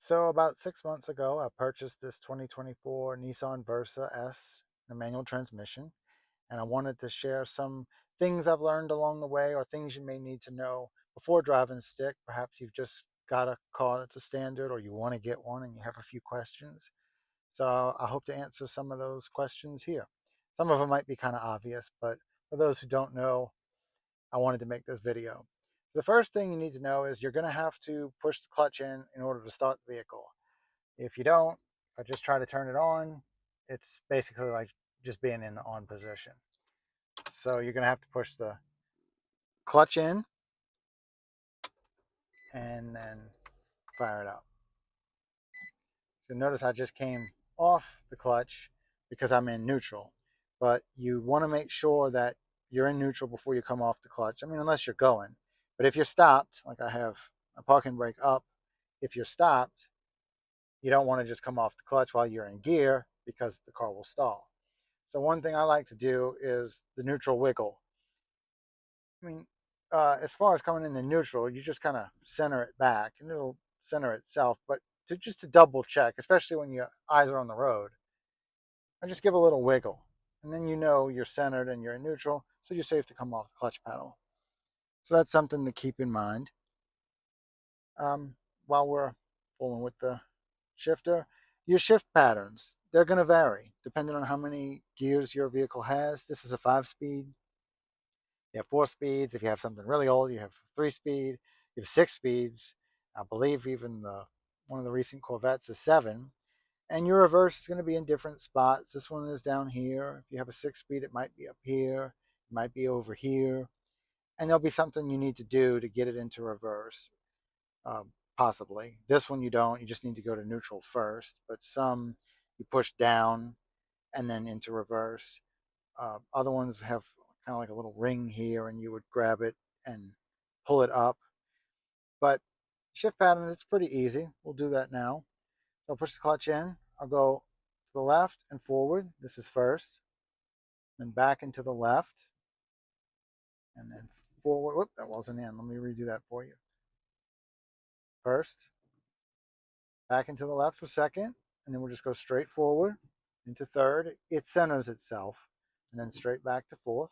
So about 6 months ago, I purchased this 2024 Nissan Versa S, a manual transmission, and I wanted to share some things I've learned along the way or things you may need to know before driving stick. Perhaps you've just got a car that's a standard or you want to get one and you have a few questions. So I hope to answer some of those questions here. Some of them might be kind of obvious, but for those who don't know, I wanted to make this video. The first thing you need to know is you're going to have to push the clutch in order to start the vehicle. If you don't, if I just try to turn it on, it's basically like just being in the on position. So you're going to have to push the clutch in and then fire it up. So notice I just came off the clutch because I'm in neutral. But you want to make sure that you're in neutral before you come off the clutch. I mean, unless you're going. But if you're stopped, like I have a parking brake up, if you're stopped, you don't want to just come off the clutch while you're in gear because the car will stall. So one thing I like to do is the neutral wiggle. I mean, as far as coming in the neutral, you just kind of center it back and it'll center itself. But just to double check, especially when your eyes are on the road, I just give a little wiggle. And then you know you're centered and you're in neutral, so you're safe to come off the clutch pedal. So that's something to keep in mind. While we're fooling with the shifter, your shift patterns, they're going to vary depending on how many gears your vehicle has. This is a 5-speed. You have 4 speeds. If you have something really old, you have 3-speed. You have 6 speeds. I believe even one of the recent Corvettes is 7. And your reverse is going to be in different spots. This one is down here. If you have a 6-speed, it might be up here. It might be over here. And there'll be something you need to do to get it into reverse, possibly. This one you don't. You just need to go to neutral first. But some you push down and then into reverse. Other ones have kind of like a little ring here, and you would grab it and pull it up. But shift pattern, it's pretty easy. We'll do that now. So I'll push the clutch in. I'll go to the left and forward. This is first. Then back into the left. And then forward. Whoop, that wasn't in. Let me redo that for you. First. Back into the left for second. And then we'll just go straight forward into third. It centers itself. And then straight back to fourth.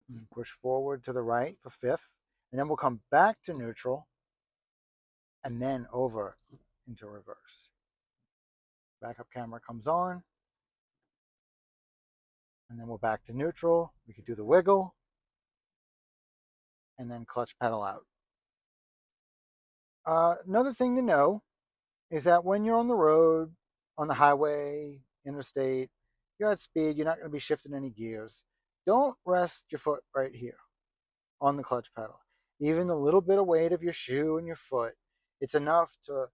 And push forward to the right for fifth. And then we'll come back to neutral. And then over into reverse. Backup camera comes on. And then we're back to neutral. We could do the wiggle. And then clutch pedal out. Another thing to know is that when you're on the road, on the highway, interstate, you're at speed, you're not going to be shifting any gears. Don't rest your foot right here on the clutch pedal. Even the little bit of weight of your shoe and your foot, it's enough to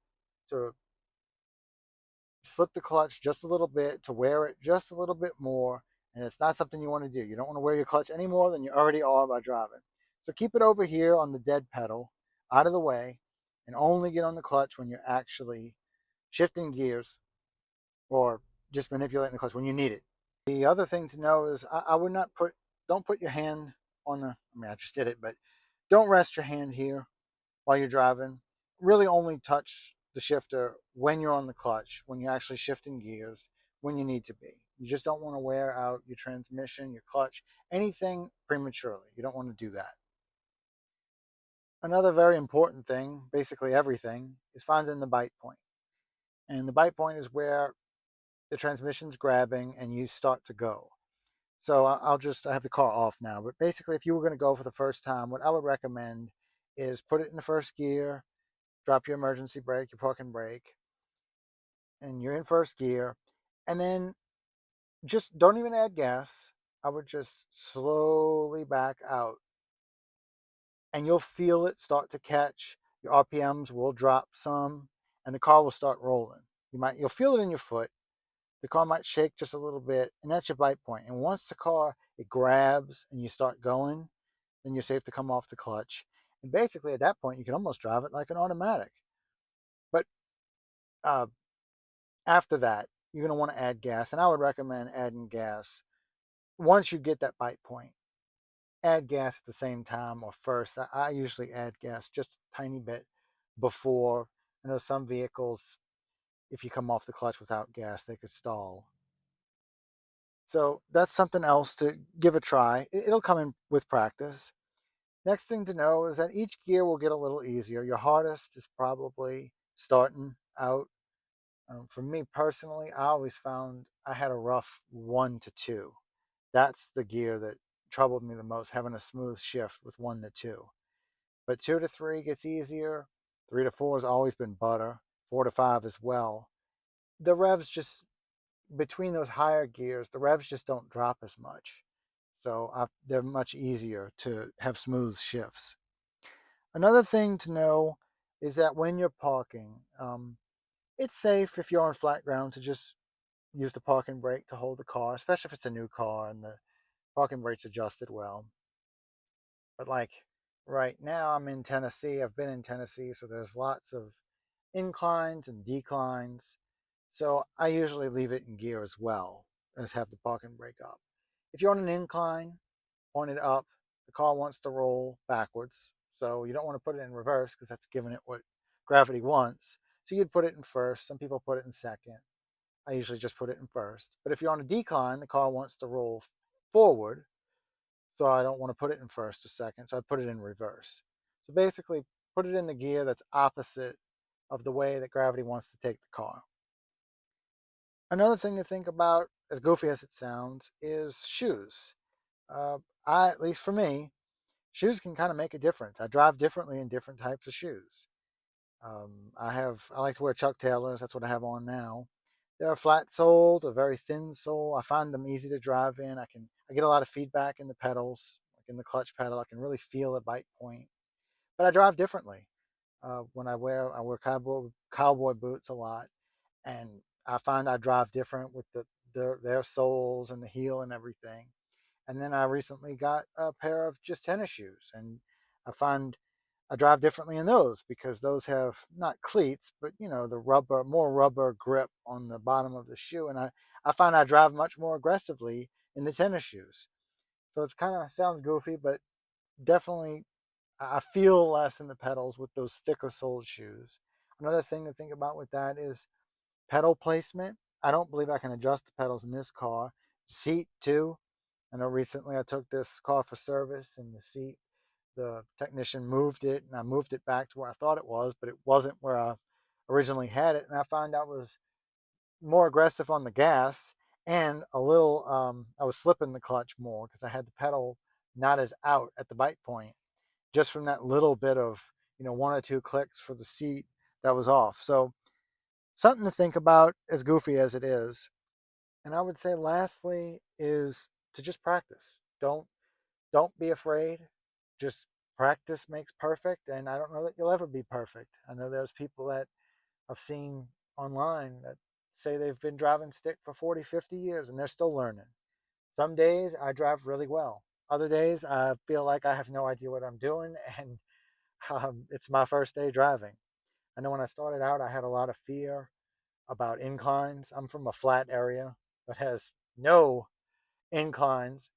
slip the clutch just a little bit, to wear it just a little bit more, and it's not something you want to do. You don't want to wear your clutch any more than you already are by driving. So keep it over here on the dead pedal, out of the way, and only get on the clutch when you're actually shifting gears or just manipulating the clutch when you need it. The other thing to know is I would not don't put your hand on the, I mean, I just did it, but don't rest your hand here while you're driving. Really only touch the shifter when you're on the clutch, when you're actually shifting gears, when you need to be. You just don't want to wear out your transmission, your clutch, anything prematurely. You don't want to do that. Another very important thing, basically everything, is finding the bite point. And the bite point is where the transmission's grabbing and you start to go. So I have the car off now, but basically if you were going to go for the first time, what I would recommend is put it in the first gear, drop your emergency brake, your parking brake, and you're in first gear, and then just don't even add gas. I would just slowly back out, and you'll feel it start to catch. Your RPMs will drop some, and the car will start rolling. You'll feel it in your foot. The car might shake just a little bit, and that's your bite point. And once the car, it grabs and you start going, then you're safe to come off the clutch. And basically at that point, you can almost drive it like an automatic. But uh, after that, you're going to want to add gas. And I would recommend adding gas once you get that bite point. Add gas at the same time or first. I usually add gas just a tiny bit before, I know some vehicles, if you come off the clutch without gas, they could stall. So that's something else to give a try. It'll come in with practice. Next thing to know is that each gear will get a little easier. Your hardest is probably starting out. For me personally, I always found I had a rough 1 to 2. That's the gear that troubled me the most, having a smooth shift with 1 to 2. But 2 to 3 gets easier. 3 to 4 has always been butter. 4 to 5 as well. The revs just, between those higher gears, the revs just don't drop as much. So they're much easier to have smooth shifts. Another thing to know is that when you're parking, it's safe if you're on flat ground to just use the parking brake to hold the car, especially if it's a new car and the parking brake's adjusted well. But like right now, I'm in Tennessee. I've been in Tennessee, so there's lots of inclines and declines. So I usually leave it in gear as well as have the parking brake up. If you're on an incline, point it up, the car wants to roll backwards. So you don't want to put it in reverse because that's giving it what gravity wants. So you'd put it in first. Some people put it in second. I usually just put it in first. But if you're on a decline, the car wants to roll forward. So I don't want to put it in first or second. So I put it in reverse. So basically, put it in the gear that's opposite of the way that gravity wants to take the car. Another thing to think about, as goofy as it sounds, is shoes. Uh, at least for me, shoes can kind of make a difference. I drive differently in different types of shoes. I like to wear Chuck Taylors. That's what I have on now. They're flat soled, a very thin sole. I find them easy to drive in. I get a lot of feedback in the pedals, like in the clutch pedal. I can really feel the bite point. But I drive differently. When I wear cowboy boots a lot, and I find I drive different with their soles and the heel and everything. And then I recently got a pair of just tennis shoes, and I find I drive differently in those because those have not cleats, but the more rubber grip on the bottom of the shoe, and I find I drive much more aggressively in the tennis shoes. So it's kind of sounds goofy, but definitely I feel less in the pedals with those thicker soled shoes. Another thing to think about with that is pedal placement. I don't believe I can adjust the pedals in this car. Seat too. I know recently I took this car for service and the seat, the technician moved it and I moved it back to where I thought it was, but it wasn't where I originally had it. And I found I was more aggressive on the gas and I was slipping the clutch more because I had the pedal not as out at the bite point just from that little bit of, 1 or 2 clicks for the seat that was off. So something to think about, as goofy as it is. And I would say lastly is to just practice. Don't be afraid. Just practice makes perfect. And I don't know that you'll ever be perfect. I know there's people that I've seen online that say they've been driving stick for 40, 50 years and they're still learning. Some days I drive really well. Other days I feel like I have no idea what I'm doing and it's my first day driving. I know when I started out, I had a lot of fear about inclines. I'm from a flat area that has no inclines.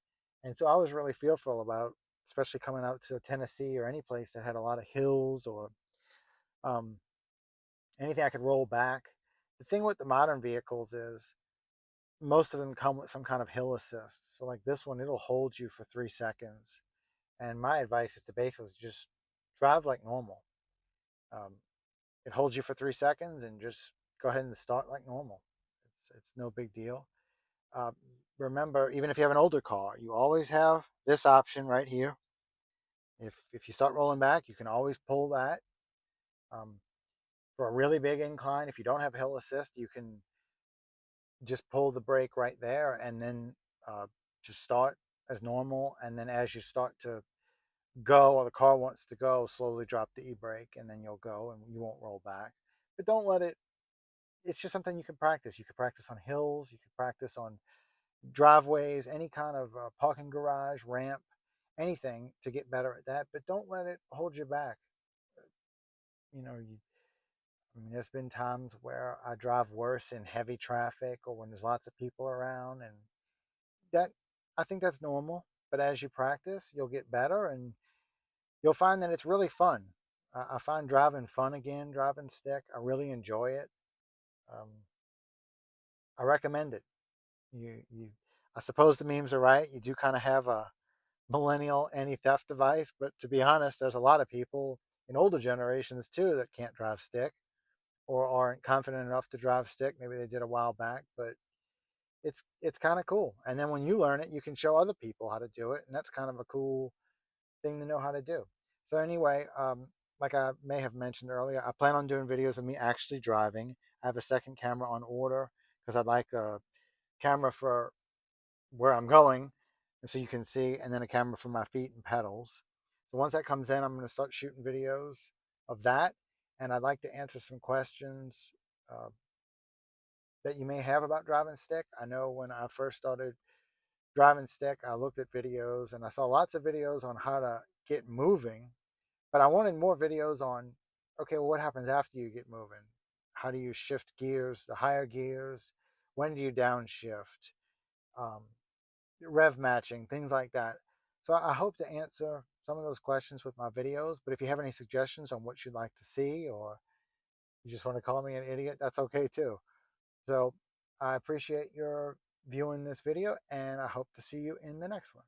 And so I was really fearful about, especially coming out to Tennessee or any place that had a lot of hills or um, anything I could roll back. The thing with the modern vehicles is most of them come with some kind of hill assist. So, like this one, it'll hold you for 3 seconds. And my advice is to basically just drive like normal. Um, it holds you for 3 seconds and just go ahead and start like normal. It's no big deal. Uh, Remember, even if you have an older car, you always have this option right here. If you start rolling back, you can always pull that. Um, for a really big incline, if you don't have hill assist, you can just pull the brake right there and then uh, just start as normal. And then as you start to go, or the car wants to go, slowly drop the e-brake and then you'll go and you won't roll back. But don't let it, it's just something you can practice. You can practice on hills, you can practice on driveways, any kind of parking garage, ramp, anything to get better at that. But don't let it hold you back. You know, I mean, there's been times where I drive worse in heavy traffic or when there's lots of people around, and that I think that's normal. But as you practice, you'll get better, and you'll find that it's really fun. I find driving fun again, driving stick. I really enjoy it. Um, I recommend it. I suppose the memes are right. You do kind of have a millennial anti-theft device, but to be honest, there's a lot of people in older generations too that can't drive stick or aren't confident enough to drive stick. Maybe they did a while back, but it's kind of cool. And then when you learn it, you can show other people how to do it, and that's kind of a cool thing to know how to do. So anyway, like I may have mentioned earlier, I plan on doing videos of me actually driving. I have a second camera on order because I'd like a camera for where I'm going, and so you can see, and then a camera for my feet and pedals. So once that comes in, I'm going to start shooting videos of that, and I'd like to answer some questions uh, that you may have about driving stick. I know when I first started driving stick, I looked at videos and I saw lots of videos on how to get moving, but I wanted more videos on, okay, well, what happens after you get moving? How do you shift gears, the higher gears? When do you downshift? Um, Rev matching, things like that. So I hope to answer some of those questions with my videos, but if you have any suggestions on what you'd like to see, or you just want to call me an idiot, that's okay too. So I appreciate your viewing this video, and I hope to see you in the next one.